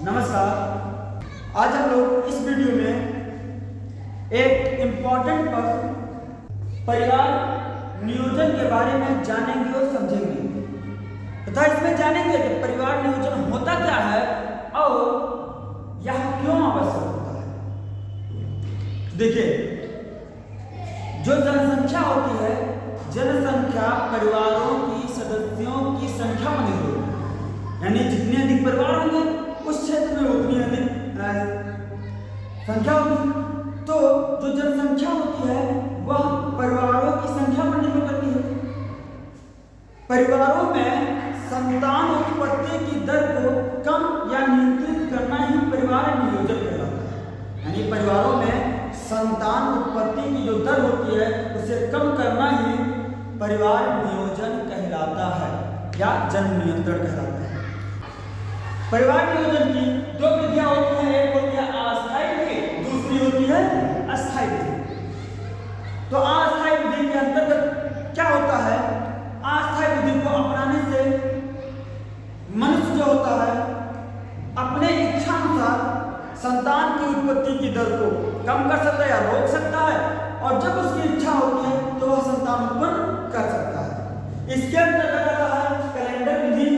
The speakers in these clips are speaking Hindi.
नमस्कार। आज हम लोग इस वीडियो में एक इम्पॉर्टेंट परिवार नियोजन के बारे में जानेंगे और समझेंगे तथा इसमें जानेंगे कि परिवार नियोजन होता क्या है और यह क्यों आवश्यक होता है। देखिए, जो जनसंख्या होती है, जनसंख्या परिवारों की सदस्यों की संख्या पर निर्भर होती है। यानी जितने अधिक परिवार होंगे उस क्षेत्र में उतनी अधिक संख्या होगी। तो जो जनसंख्या होती है वह परिवारों की संख्या पर निर्भर करती है। परिवारों में संतान उत्पत्ति की दर को कम या नियंत्रित करना ही परिवार नियोजन कहलाता है। यानी परिवारों में संतान उत्पत्ति की जो दर होती है उसे कम करना ही परिवार नियोजन कहलाता है या जन्म नियंत्रण कहलाता है। परिवार नियोजन की दो विधियां होती हैं, एक होती है अस्थायी विधि, दूसरी होती है अस्थायी विधि। तो अस्थायी विधि के अंतर्गत क्या होता है, अस्थायी विधि को अपनाने से मनुष्य जो होता है अपने इच्छा अनुसार संतान की उत्पत्ति की दर को कम कर सकता है या रोक सकता है, और जब उसकी इच्छा होती है तो वह संतान उत्पन्न कर सकता है। इसके अंतर्गत आता है कैलेंडर विधि,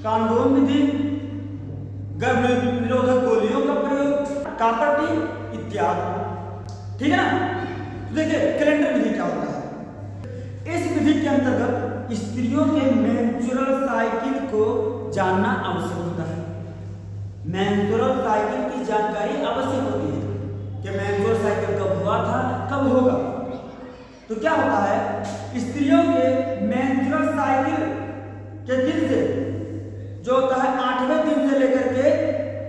कांडोम विधि, गर्भ निरोधक गोलियों का प्रयोग, कापटी इत्यादि। ठीक है ना। तो देखिए, कैलेंडर विधि क्या होता है। इस विधि के अंतर्गत स्त्रियों के मेंस्ट्रुअल साइकिल को जानना आवश्यक होता है। मेंस्ट्रुअल साइकिल की जानकारी आवश्यक होती है कि मेंस्ट्रुअल साइकिल कब हुआ था, कब होगा। तो क्या होता है, स्त्रियों के मेंस्ट्रुअल साइकिल के दिन से जो होता है 8वें दिन से लेकर के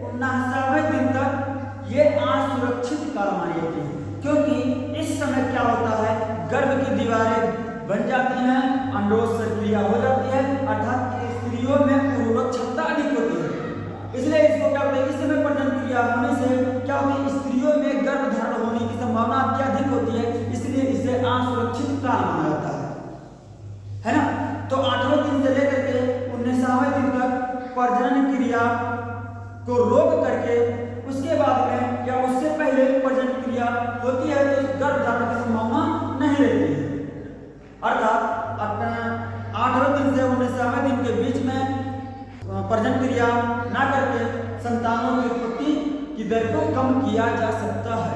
19वें दिन तक ये असुरक्षित काल मानी जाती है, क्योंकि इस समय क्या होता है, गर्भ की दीवारें बन जाती हैं, अंडोज सक्रिय हो जाती है, अर्थात स्त्रियों में उर्वरक क्षमता अधिक होती है। इसलिए इसको क्या होता है, इस समय प्रजनन क्रिया होने से क्या होती है, स्त्रियों में गर्भ धारण होने की संभावना अत्यधिक होती है, इसलिए इसे असुरक्षित काल माना जाता है ना। तो 8वें दिन से लेकर के 19वें दिन तक प्रजनन क्रिया को रोक करके उसके बाद में या उससे पहले प्रजनन क्रिया होती है तो गर्भ धारण की संभावना नहीं रहती है। अर्थात 8वें दिन से 19वें दिन के बीच में प्रजनन क्रिया ना करके संतानों की उत्पत्ति की दर को कम किया जा सकता है।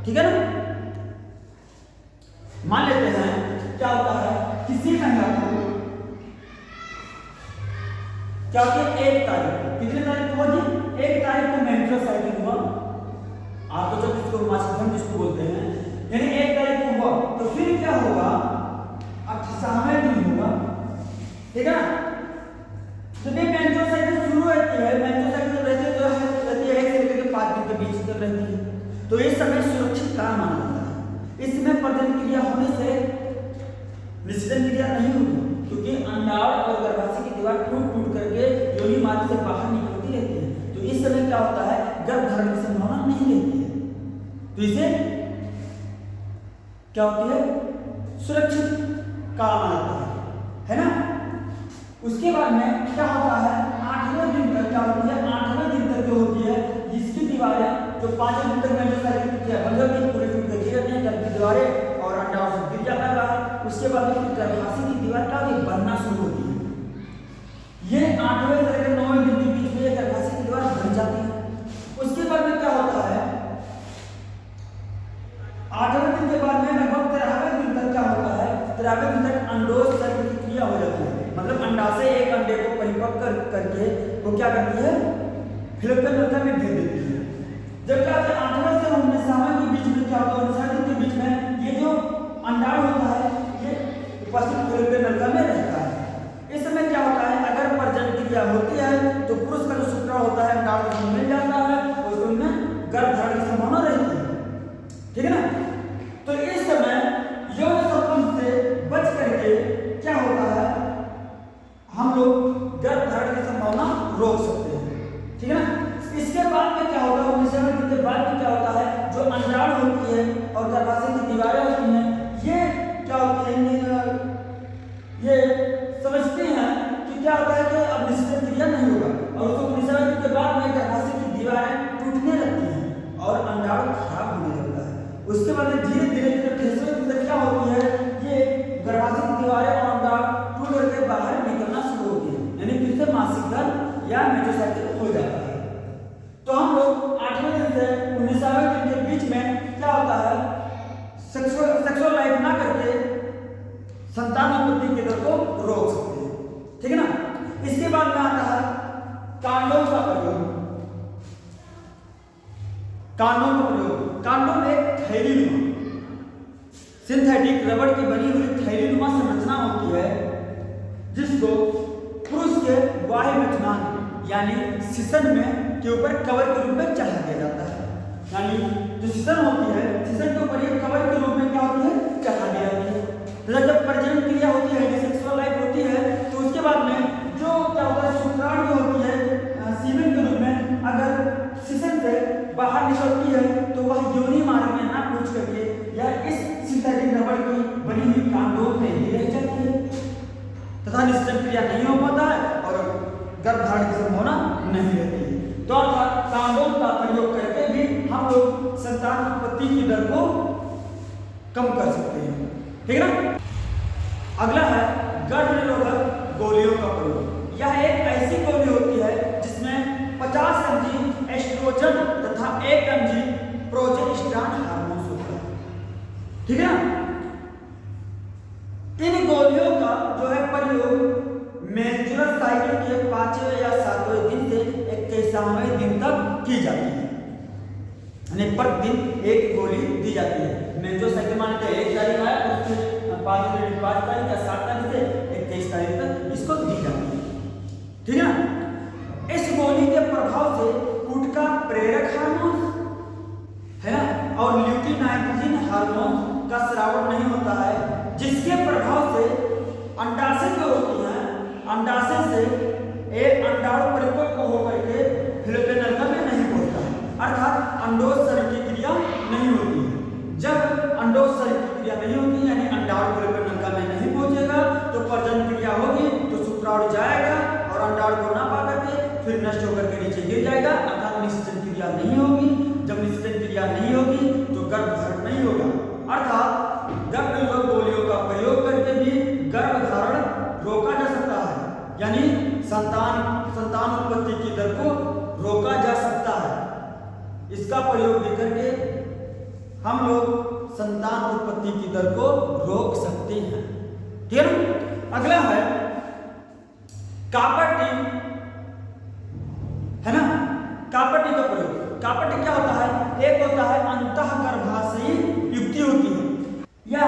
ठीक है ना। मान लेते हैं क्या होता है, किसी महिला को क्या होती है, 1 तारीख, कितने तारीख को होगी, 1 तारीख को मेंस्ट्रुअल साइकिल हुआ। आप तो जब इसको मासिक जिसको बोलते हैं, यानी 1 तारीख को हुआ तो फिर क्या होगा, 28वें दिन होगा। ठीक है ना। जब ये मेंस्ट्रुअल साइकिल शुरू होती है, मेंस्ट्रुअल साइकिल रहती है तो रहती है 1 से लेकर 5 दिन के बीच तक रहती है, तो इस समय सुरक्षित काल माना जाता है। इसमें प्रजनन क्रिया होने से निषेचन क्रिया नहीं होगी, क्योंकि अंडाशय और गर्भाशय की दीवार टूट करके योनि मार्ग से बाहर निकलती रहती है। तो इस समय क्या होता है, गर्भ धारण की संभावना नहीं रहती है, तो इसे क्या होती है, सुरक्षित काल माना जाता है ना। उसके बाद में क्या होता है, 8वें दिन तक क्या होती है, 8वें दिन तक जो होती है जिसकी दीवारें जो 5वें दिन तक मेंस्ट्रुअल साइकिल की बंद पूरे टूट के गिर जाते हैं, गर्भ की दीवारें और अंडाशय से गिर जाता है। उसके बाद में गर्भाशय की दीवार क्या होती है, बनना शुरू होती है। ये 8वें से लेकर 9वें दिन के बीच में गर्भाशय की दीवार बन जाती है। उसके बाद में क्या होता है, 8वें दिन के बाद में लगभग 13वें दिन तक क्या होता है, 13वें दिन तक अंडोज सर्ग की क्रिया हो जाती है। मतलब अंडाशय एक अंडे को परिपक्व करके वो क्या करती है, फिलिपियन नलिका में भेज देती है। जब क्या होता है, 8वें से 19वें के बीच में क्या होता है, 19वें दिन के बीच में ये जो अंडाणु होता है ये उपस्थित फिलिपियन नलिका में रहता है। इस समय क्या होता है, अगर प्रजनन क्रिया होती है तो पुरुष का जो शुक्राणु होता है अंडाणु से मिल जाता है और उसमें गर्भ धारण की संभावना रहती है। ठीक है ना। तो इस समय यौन संबंध से बच करके क्या होता है, हम लोग गर्भ धारण की संभावना रोक सकते हैं। ठीक है ना। इसके बाद में क्या होता है, 19वें दिन के बाद में क्या होता है, जो अंडाणु होती है और गर्भाशय की दीवारें होती हैं, ये क्या होती है, ये समझते हैं कि क्या होता है कि अब निषेचन क्रिया नहीं होगा, और उसको 19वें दिन के बाद में हो जाता है। तो हम लोग 8वें दिन से 19वें दिन के बीच में क्या होता है, सेक्सुअल लाइफ ना करके संतान उत्पत्ति के दर को रोक सकते हैं। ठीक है ना। इसके बाद में आता है कांडोम का प्रयोग। कांडोम एक थैलीनुमा सिंथेटिक रबड़ की बनी हुई थैलीनुमा संरचना होती है, जिसको पुरुष के बाह्य मेथुनांग यानी सिसन में के ऊपर कवर के रूप में चढ़ा दिया जाता है। यानी जो सिसन होती है, सिसन के ऊपर ये कवर के रूप में क्या होती है, चढ़ा दी जाती है। तो जब प्रजनन क्रिया होती है, सेक्सुअल लाइफ होती है, तो उसके बाद में जो क्या होता है, शुक्राणु जो होती है सीमेन के रूप में अगर सिसन से बाहर निकलती है तो वह योनि मार्ग में ना पूछ करके या इस सिंथेटिक रबड़ की बनी हुई कांडोम में ही रह जाती है तथा निषेचन क्रिया नहीं हो पाता है और गर्भधारण की संभावना नहीं रहती है। तो अर्थात कांडोम का प्रयोग करके भी हम लोग संतान उत्पत्ति की दर को कम कर सकते हैं। ठीक है ना। अगला है गर्भ निरोधक गोलियों का प्रयोग। यह एक ऐसी गोली होती है जिसमें 50 mg एस्ट्रोजन तथा 1 mg प्रोजेस्टेरॉन हार्मोन होता है। ठीक है ना। इन गोलियों का जो है प्रयोग मेंस्ट्रुअल साइकिल के 5वें या 7वें दिन से 21वें दिन तक की जाती है। यानी प्रतिदिन एक गोली दी जाती है। मेंस्ट्रुअल साइकिल मानते हैं 1 तारीख है, उसके 5 तारीख या 7 तारीख से 21 तारीख तक इसको दी जाती है। ठीक है ना। इस गोली के प्रभाव से गुटका प्रेरक हार्मोन है ना और ल्यूटिनाइजिन हार्मोन का स्राव नहीं होता है, जिसके प्रभाव से अंडाशय जो होती है, अंडाशय से एक अंडाणु परिपक्व होकर के फिलिपिन नलिका में नहीं पहुंचता है, अर्थात अंडोत्सर्ग की क्रिया नहीं होती है। जब अंडोत्सर्ग की क्रिया नहीं होती यानी अंडाणु फिलिपिन नलिका में नहीं पहुंचेगा तो प्रजनन क्रिया होगी तो शुक्राणु जाएगा और अंडाणु को ना पा करके फिर नष्ट होकर के नीचे गिर जाएगा, अर्थात निषेचन क्रिया नहीं होगी। जब निषेचन क्रिया नहीं होगी तो गर्भधारण नहीं होगा, अर्थात गर्भ निरोधक गोलियों का प्रयोग करके भी गर्भधारण रोका जा सकता है, यानी संतान उत्पत्ति की दर को रोका जा सकता है। इसका प्रयोग भी करके हम लोग संतान उत्पत्ति की दर को रोक सकते हैं। ठीक है ना। अगला है कॉपर टी, है ना। कॉपर टी का प्रयोग। कॉपर टी क्या होता है, एक होता है अंतःगर्भाशयी युक्ति होती है, यह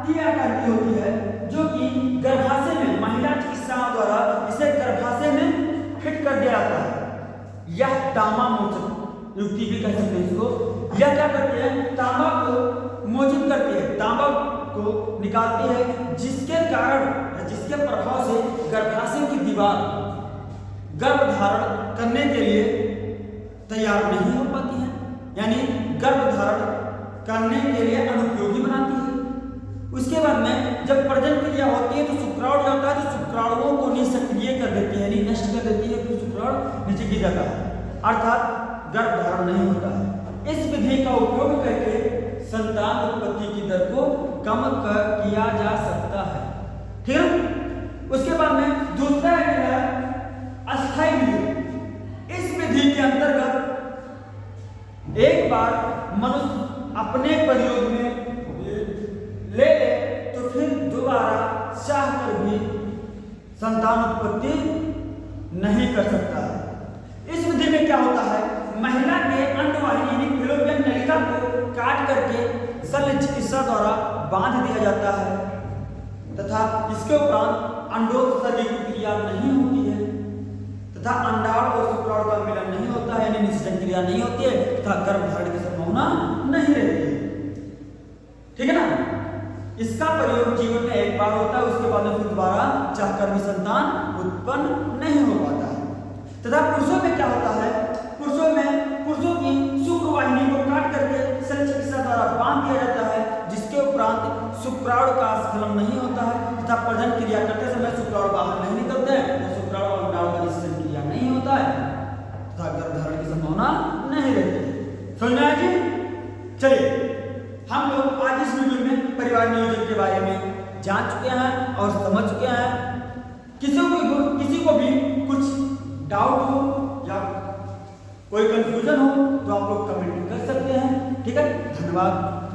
टी आकार की होती है जो कि गर्भाशय में महिला चिकित्साओं द्वारा इसे गर्भाशय में फिट कर दिया जाता है। यह तांबा मोचक युक्ति भी कह सकते हैं इसको। यह क्या करती है, तांबा को मोचित करती है, तांबा को निकालती है, जिसके कारण जिसके प्रभाव से गर्भाशय की दीवार गर्भधारण करने के लिए तैयार नहीं हो पाती है, यानी गर्भधारण करने के लिए अनुपयोगी बनाती है। उसके बाद में जब प्रजनन क्रिया होती है तो शुक्राणु जाता है, तो शुक्राणुओं को निष्क्रिय कर देती है, यानी नष्ट कर देती है, फिर शुक्राणु नीचे गिर जाता है, अर्थात गर्भधारण नहीं होता है। इस विधि का उपयोग करके संतान उत्पत्ति की दर को कम किया जा सकता है। ठीक है। उसके बाद में दूसरा है अस्थायी विधि। इस विधि के अंतर्गत एक बार मनुष्य अपने प्रयोग में ले तो फिर दोबारा चाह कर भी संतान उत्पत्ति नहीं कर सकता है। इस विधि में क्या होता है, महिला के अंडवाहिनी फिलिपिन नलिका को काट करके शल्य चिकित्सा द्वारा बांध दिया जाता है तथा इसके उपरांत अंडोत्सर्ग की क्रिया नहीं होती है तथा अंडाणु और शुक्राणु का मिलन नहीं होता है, यानी निषेचन क्रिया नहीं होती है तथा गर्भधारण की संभावना नहीं रहती है। ठीक है ना। इसका प्रयोग जीवन में एक बार होता है, उसके बाद फिर दोबारा चाहकर भी संतान उत्पन्न नहीं हो पाता है। तथा पुरुषों में क्या होता है, पुरुषों की शुक्रवाहिनी को काट करके शल्य चिकित्सा द्वारा बांध दिया जाता है, जिसके उपरांत शुक्राणु का स्खलन नहीं होता है तथा प्रजनन क्रिया करते समय शुक्राणु बाहर नहीं निकलते हैं, तो शुक्राणु और अंडाणु का निषेचन क्रिया नहीं होता है तथा गर्भधारण की संभावना नहीं रहती। समझ में आया जी। चलिए हम लोग आज इस वीडियो में परिवार नियोजन के बारे में जान चुके हैं और समझ चुके हैं। किसी को भी कुछ डाउट हो या कोई कंफ्यूजन हो तो आप लोग कमेंट कर सकते हैं। ठीक है, धन्यवाद।